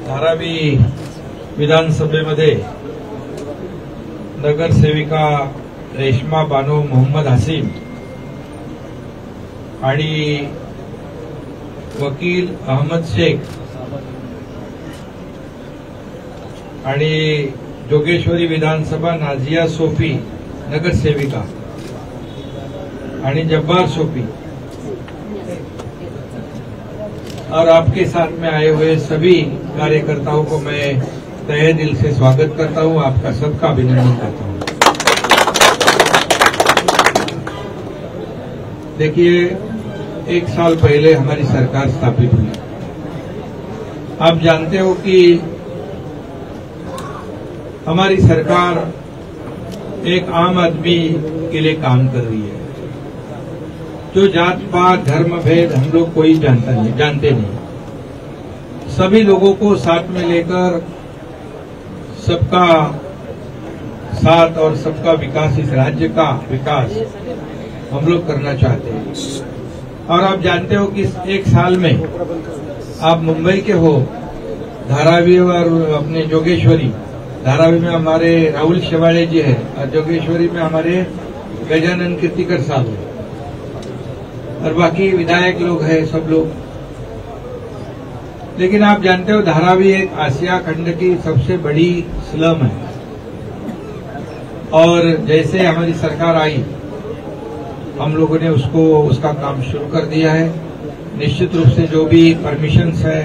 धारावी विधानसभेमध्ये नगरसेविका रेश्मा बानो मोहम्मद हसीम आणि वकील अहमद शेख आणि जोगेश्वरी विधानसभा नाजिया सोफी नगरसेविका आणि जब्बार सोफी और आपके साथ में आए हुए सभी कार्यकर्ताओं को मैं तहे दिल से स्वागत करता हूं, आपका सबका अभिनंदन करता हूं। देखिए, 1 साल पहले हमारी सरकार स्थापित हुई। आप जानते हो कि हमारी सरकार एक आम आदमी के लिए काम कर रही है। जो जात पात धर्म भेद हम लोग कोई जानते नहीं। सभी लोगों को साथ में लेकर सबका साथ और सबका विकास, इस राज्य का विकास हम लोग करना चाहते हैं। और आप जानते हो कि इस 1 साल में आप मुंबई के हो, धारावी और अपने जोगेश्वरी, धारावी में हमारे राहुल शेवाड़े जी है और जोगेश्वरी में हमारे गजानन कीर्तिकर साहब है और बाकी विधायक लोग हैं, सब लोग। लेकिन आप जानते हो धारावी एक आसिया खंड की सबसे बड़ी स्लम है और जैसे हमारी सरकार आई हम लोगों ने उसका काम शुरू कर दिया है। निश्चित रूप से जो भी परमिशंस है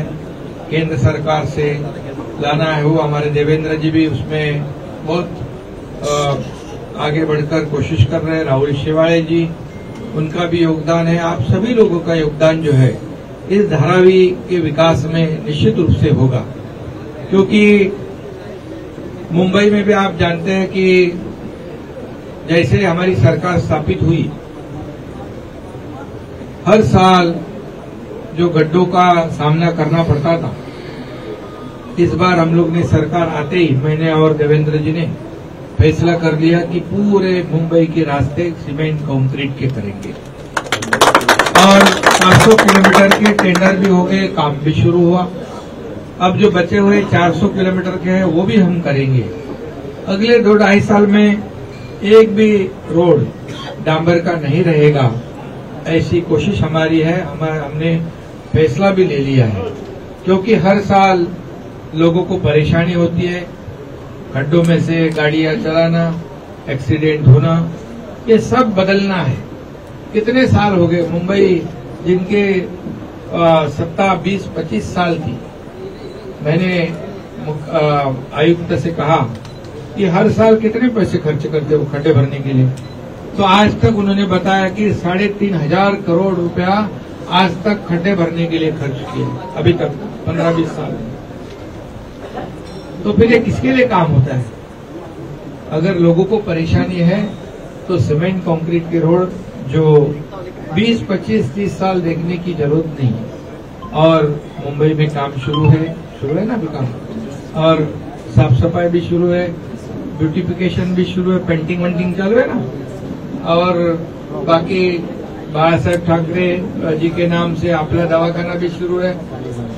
केंद्र सरकार से लाना है वो हमारे देवेंद्र जी भी उसमें बहुत आगे बढ़कर कोशिश कर रहे हैं। राहुल शेवाड़े जी, उनका भी योगदान है। आप सभी लोगों का योगदान जो है इस धारावी के विकास में निश्चित रूप से होगा, क्योंकि मुंबई में भी आप जानते हैं कि जैसे हमारी सरकार स्थापित हुई, हर साल जो गड्ढों का सामना करना पड़ता था, इस बार हम लोग ने सरकार आते ही मैंने और देवेंद्र जी ने फैसला कर लिया कि पूरे मुंबई के रास्ते सीमेंट कंक्रीट के करेंगे और 500 किलोमीटर के टेंडर भी हो गए, काम भी शुरू हुआ। अब जो बचे हुए 400 किलोमीटर के हैं वो भी हम करेंगे। अगले 2-2.5 साल में एक भी रोड डांबर का नहीं रहेगा, ऐसी कोशिश हमारी है। हमने फैसला भी ले लिया है, क्योंकि हर साल लोगों को परेशानी होती है, खड्डों में से गाड़ियां चलाना, एक्सीडेंट होना, ये सब बदलना है। कितने साल हो गए मुंबई जिनके सत्ता 20-25 साल की। मैंने आयुक्त से कहा कि हर साल कितने पैसे खर्च करते हो खड्डे भरने के लिए, तो आज तक उन्होंने बताया कि 3,500 करोड़ रुपया आज तक खड्डे भरने के लिए खर्च किए अभी तक 15-20 साल में। तो फिर ये किसके लिए काम होता है? अगर लोगों को परेशानी है तो सीमेंट कंक्रीट के रोड जो 20-25-30 साल देखने की जरूरत नहीं है। और मुंबई में काम शुरू है ना अभी काम, और साफ सफाई भी शुरू है, ब्यूटिफिकेशन भी शुरू है, पेंटिंग वेंटिंग चल रहा है ना। और बाकी बाला साहेब ठाकरे जी के नाम से आपला दवाखाना भी शुरू है।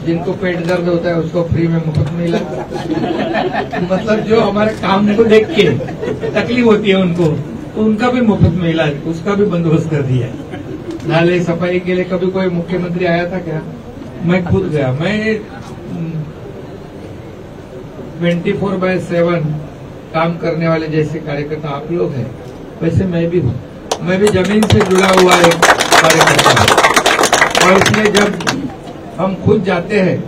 जिनको पेट दर्द होता है उसको फ्री में मुफ्त में इलाज मतलब जो हमारे काम को देख के तकलीफ होती है उनको, तो उनका भी मुफ्त में इलाज, उसका भी बंदोबस्त कर दिया है। नाले सफाई के लिए कभी कोई मुख्यमंत्री आया था क्या? मैं खुद गया। मैं 24/7 काम करने वाले जैसे कार्यकर्ता आप लोग हैं, वैसे मैं भी हूँ। मैं भी जमीन से जुड़ा हुआ एक कार्यकर्ता हूँ और इसलिए जब हम खुद जाते हैं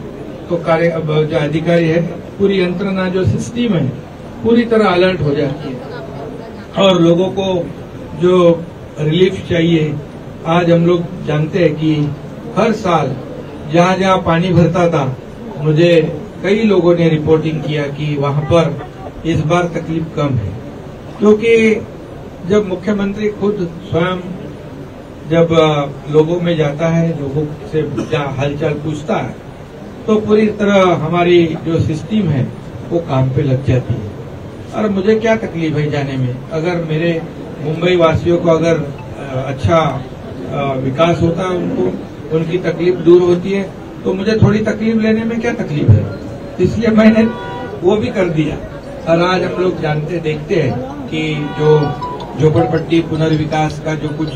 तो जो अधिकारी है, पूरी यंत्रणा जो सिस्टम है पूरी तरह अलर्ट हो जाती है और लोगों को जो रिलीफ चाहिए। आज हम लोग जानते हैं कि हर साल जहाँ जहाँ पानी भरता था, मुझे कई लोगों ने रिपोर्टिंग किया कि वहाँ पर इस बार तकलीफ कम है, क्योंकि जब मुख्यमंत्री खुद स्वयं जब लोगों में जाता है, लोगों से हालचाल पूछता है, तो पूरी तरह हमारी जो सिस्टम है वो काम पे लग जाती है। और मुझे क्या तकलीफ है जाने में? अगर मेरे मुंबई वासियों को अगर अच्छा विकास होता है, उनको उनकी तकलीफ दूर होती है, तो मुझे थोड़ी तकलीफ लेने में क्या तकलीफ है? इसलिए मैंने वो भी कर दिया। और आज हम लोग जानते देखते हैं कि जो झोपड़पट्टी पुनर्विकास का जो कुछ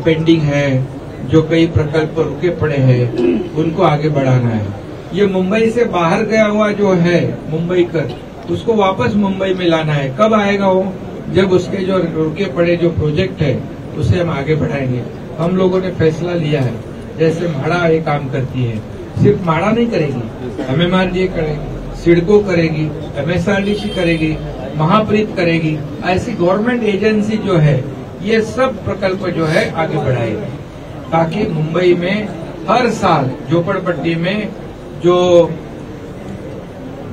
पेंडिंग है, जो कई प्रकल्प रुके पड़े हैं, उनको आगे बढ़ाना है। ये मुंबई से बाहर गया हुआ जो है मुंबई कर, उसको वापस मुंबई में लाना है। कब आएगा वो? जब उसके जो रुके पड़े जो प्रोजेक्ट है उसे हम आगे बढ़ाएंगे। हम लोगों ने फैसला लिया है, जैसे म्हाड़ा ये काम करती है, सिर्फ म्हाड़ा नहीं करेगी, MMRDA करेगी, सिडको करेगी, MSRDC करेगी, महाप्रीत करेगी, ऐसी गवर्नमेंट एजेंसी जो है ये सब प्रकल्प जो है आगे बढ़ाएगी, ताकि मुंबई में हर साल झोपड़पट्टी में जो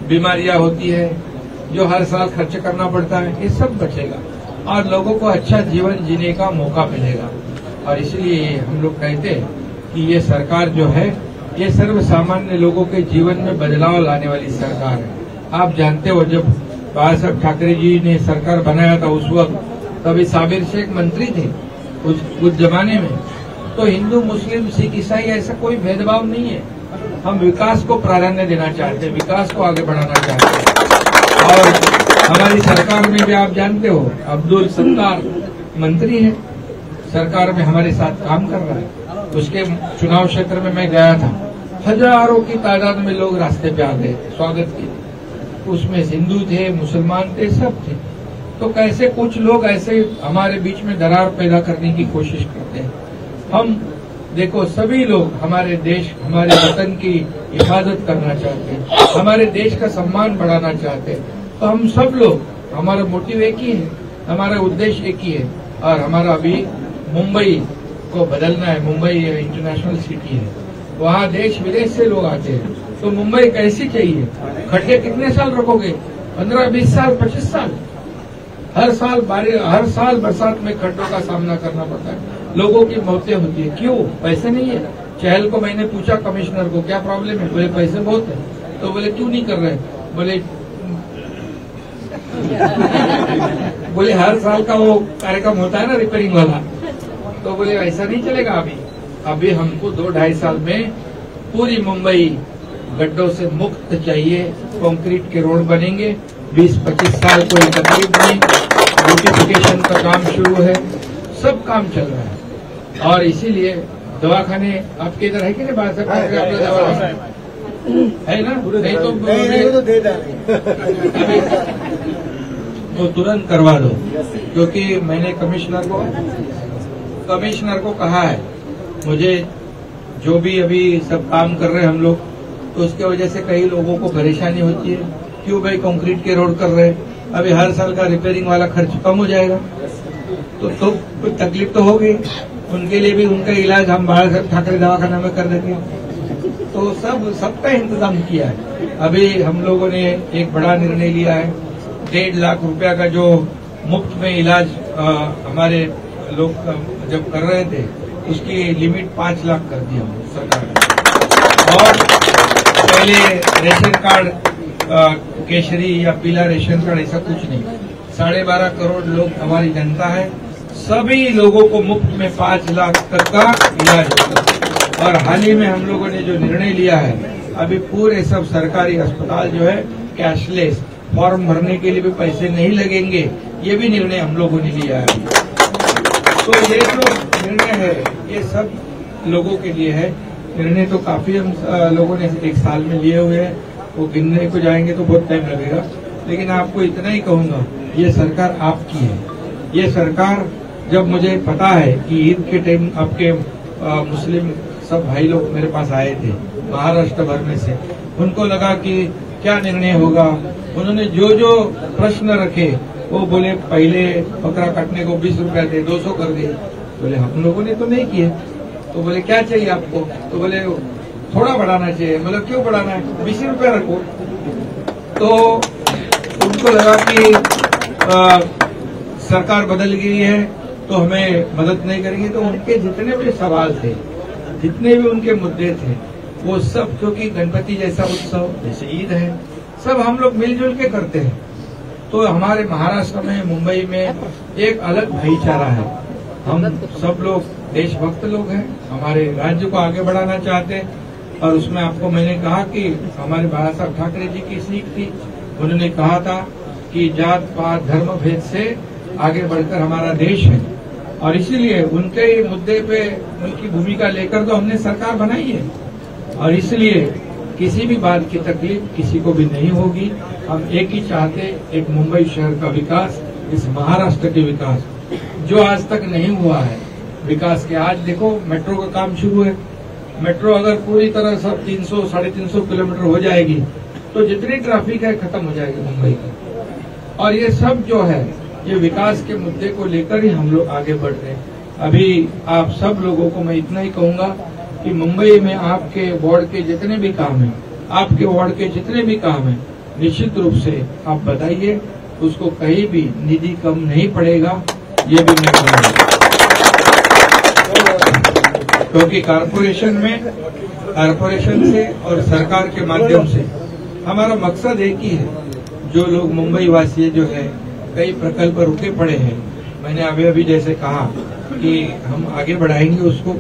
बीमारियां होती है, जो हर साल खर्च करना पड़ता है, ये सब बचेगा और लोगों को अच्छा जीवन जीने का मौका मिलेगा। और इसलिए हम लोग कहते हैं कि ये सरकार जो है ये सर्व सामान्य लोगों के जीवन में बदलाव लाने वाली सरकार है। आप जानते हो, जब बाला साहब ठाकरे जी ने सरकार बनाया था उस वक्त तभी साबिर शेख मंत्री थे उस जमाने में। तो हिंदू मुस्लिम सिख ईसाई ऐसा कोई भेदभाव नहीं है। हम विकास को प्राधान्य देना चाहते हैं, विकास को आगे बढ़ाना चाहते हैं। और हमारी सरकार में भी आप जानते हो अब्दुल सत्तार मंत्री है, सरकार में हमारे साथ काम कर रहा है। उसके चुनाव क्षेत्र में मैं गया था, हजारों की तादाद में लोग रास्ते पे आ गए स्वागत के लिए। उसमें हिंदू थे, मुसलमान थे, सब थे। तो कैसे कुछ लोग ऐसे हमारे बीच में दरार पैदा करने की कोशिश करते हैं। हम देखो, सभी लोग हमारे देश, हमारे वतन की हिफाजत करना चाहते हैं, हमारे देश का सम्मान बढ़ाना चाहते हैं। तो हम सब लोग, हमारा मोटिव एक ही है, हमारा उद्देश्य एक ही है। और हमारा अभी मुंबई को बदलना है। मुंबई इंटरनेशनल सिटी है, वहाँ देश विदेश से लोग आते हैं। तो मुंबई कैसी चाहिए? खड्डे कितने साल रखोगे? 15, 20 साल, 25 साल? हर साल बरसात में खड्डों का सामना करना पड़ता है, लोगों की मौतें होती है। क्यों? पैसे नहीं है। चहल को मैंने पूछा, कमिश्नर को, क्या प्रॉब्लम है? बोले पैसे बहुत है। तो बोले क्यों नहीं कर रहे? बोले हर साल का वो कार्यक्रम होता है ना रिपेयरिंग वाला। तो बोले ऐसा नहीं चलेगा। अभी हमको 2-2.5 साल में पूरी मुंबई गड्ढों से मुक्त चाहिए। कंक्रीट के रोड बनेंगे, 20-25 साल कोई तकलीफ नहीं। ब्यूटिफिकेशन का काम शुरू है, सब काम चल रहा है। और इसीलिए दवाखाने आपके इधर है कि नहीं? बात है ना? नहीं तो दे वो तुरंत करवा दो, क्योंकि मैंने कमिश्नर को कहा है, मुझे जो भी अभी सब काम कर रहे हैं हम लोग, तो उसके वजह से कई लोगों को परेशानी होती है। क्यों भाई कंक्रीट के रोड कर रहे हैं? अभी हर साल का रिपेयरिंग वाला खर्च कम हो जाएगा, तो कोई तकलीफ तो होगी। उनके लिए भी उनका इलाज हम बाला साहब ठाकरे दवाखाना में कर देंगे। तो सबका इंतजाम किया है। अभी हम लोगों ने एक बड़ा निर्णय लिया है, 1.5 लाख रुपया का जो मुफ्त में इलाज हमारे लोग जब कर रहे थे, उसकी लिमिट 5 लाख कर दी हम सरकार ने। और पहले रेशन कार्ड केसरी या पीला रेशन कार्ड ऐसा कुछ नहीं, 12.5 करोड़ लोग हमारी जनता है, सभी लोगों को मुफ्त में 5 लाख तक का इलाज होता है। और हाल ही में हम लोगों ने जो निर्णय लिया है, अभी पूरे सब सरकारी अस्पताल जो है कैशलेस, फॉर्म भरने के लिए भी पैसे नहीं लगेंगे, ये भी निर्णय हम लोगों ने लिया है। तो ये जो निर्णय है ये सब लोगों के लिए है। निर्णय तो काफी हम लोगों ने 1 साल में लिए हुए हैं, वो गिनने को जाएंगे तो बहुत टाइम लगेगा। लेकिन आपको इतना ही कहूंगा, ये सरकार आपकी है। ये सरकार, जब मुझे पता है कि ईद के टाइम आपके मुस्लिम सब भाई लोग मेरे पास आए थे महाराष्ट्र भर में से, उनको लगा कि क्या निर्णय होगा। उन्होंने जो प्रश्न रखे वो बोले पहले बकरा काटने को 20 रुपया थे, 200 कर दिए। बोले हम लोगों ने तो नहीं किए। तो बोले क्या चाहिए आपको? तो बोले थोड़ा बढ़ाना चाहिए। मतलब क्यों बढ़ाना है? 20 रुपया रखो। तो उनको लगा कि सरकार बदल गई है तो हमें मदद नहीं करेंगे। तो उनके जितने भी सवाल थे, जितने भी उनके मुद्दे थे, वो सब, क्योंकि गणपति जैसा उत्सव, जैसे ईद है, सब हम लोग मिलजुल के करते हैं। तो हमारे महाराष्ट्र में, मुंबई में एक अलग भाईचारा है। हम सब लोग देशभक्त लोग हैं, हमारे राज्य को आगे बढ़ाना चाहते हैं। और उसमें आपको मैंने कहा कि हमारे बाला साहब ठाकरे जी की सीख थी। उन्होंने कहा था कि जात पात धर्म भेद से आगे बढ़कर हमारा देश है, और इसीलिए उनके मुद्दे पे उनकी भूमिका लेकर तो हमने सरकार बनाई है, और इसलिए किसी भी बात की तकलीफ किसी को भी नहीं होगी। हम एक ही चाहते, एक मुंबई शहर का विकास, इस महाराष्ट्र के विकास जो आज तक नहीं हुआ है विकास के। आज देखो मेट्रो का काम शुरू है। मेट्रो अगर पूरी तरह सब 300 साढ़े 300 किलोमीटर हो जाएगी तो जितनी ट्रैफिक है खत्म हो जाएगी मुंबई की। और ये सब जो है ये विकास के मुद्दे को लेकर ही हम लोग आगे बढ़ रहे हैं। अभी आप सब लोगों को मैं इतना ही कहूंगा कि मुंबई में आपके वार्ड के जितने भी काम हैं, आपके वार्ड के जितने भी काम हैं, निश्चित रूप से आप बताइए, उसको कहीं भी निधि कम नहीं पड़ेगा, ये भी मैं कहूँगा। क्योंकि कारपोरेशन से और सरकार के माध्यम से हमारा मकसद एक ही है। जो लोग मुंबई वासी जो है कई प्रकल्प रुके पड़े हैं, मैंने अभी जैसे कहा कि हम आगे बढ़ाएंगे उसको,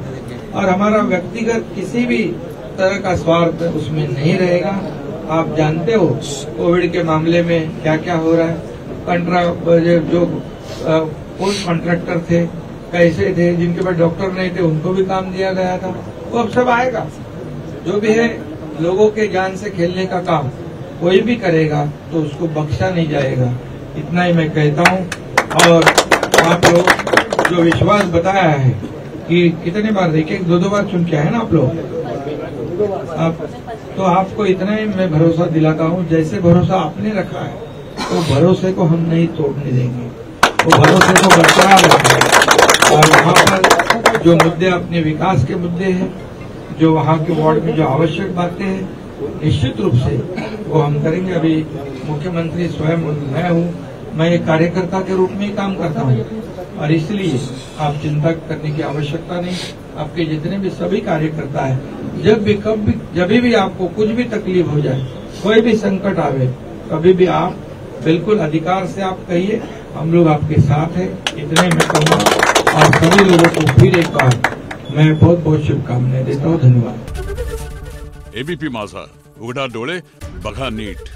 और हमारा व्यक्तिगत किसी भी तरह का स्वार्थ उसमें नहीं रहेगा। आप जानते हो कोविड के मामले में क्या क्या हो रहा है। जो पोस्ट कॉन्ट्रैक्टर थे कैसे थे, जिनके पास डॉक्टर नहीं थे उनको भी काम दिया गया था, वो अब सब आएगा। जो भी है लोगों के जान से खेलने का काम कोई भी करेगा तो उसको बख्शा नहीं जाएगा, इतना ही मैं कहता हूँ। और आप लोग जो विश्वास बताया है कि कितने बार देखिए, 2-2 बार चुन के आए ना आप लोग, तो आपको इतना ही मैं भरोसा दिलाता हूँ, जैसे भरोसा आपने रखा है तो भरोसे को हम नहीं तोड़ने देंगे, वो भरोसे को बरकरार रखेंगे। और वहाँ पर जो मुद्दे अपने विकास के मुद्दे हैं, जो वहाँ के वार्ड में जो आवश्यक बातें हैं, निश्चित रूप से वो हम करेंगे। अभी मुख्यमंत्री स्वयं मैं हूँ, मैं एक कार्यकर्ता के रूप में ही काम करता हूँ, और इसलिए आप चिंता करने की आवश्यकता नहीं। आपके जितने भी सभी कार्यकर्ता हैं, जब भी आपको कुछ भी तकलीफ हो जाए, कोई भी संकट आवे, कभी भी आप बिल्कुल अधिकार से आप कहिए, हम लोग आपके साथ हैं, इतने मैं कहूँगा। और सभी लोगों को फिर एक बार मैं बहुत बहुत शुभकामनाएं देता हूँ। धन्यवाद। एबीपी माझा, उघडा डोळे बघा नीट।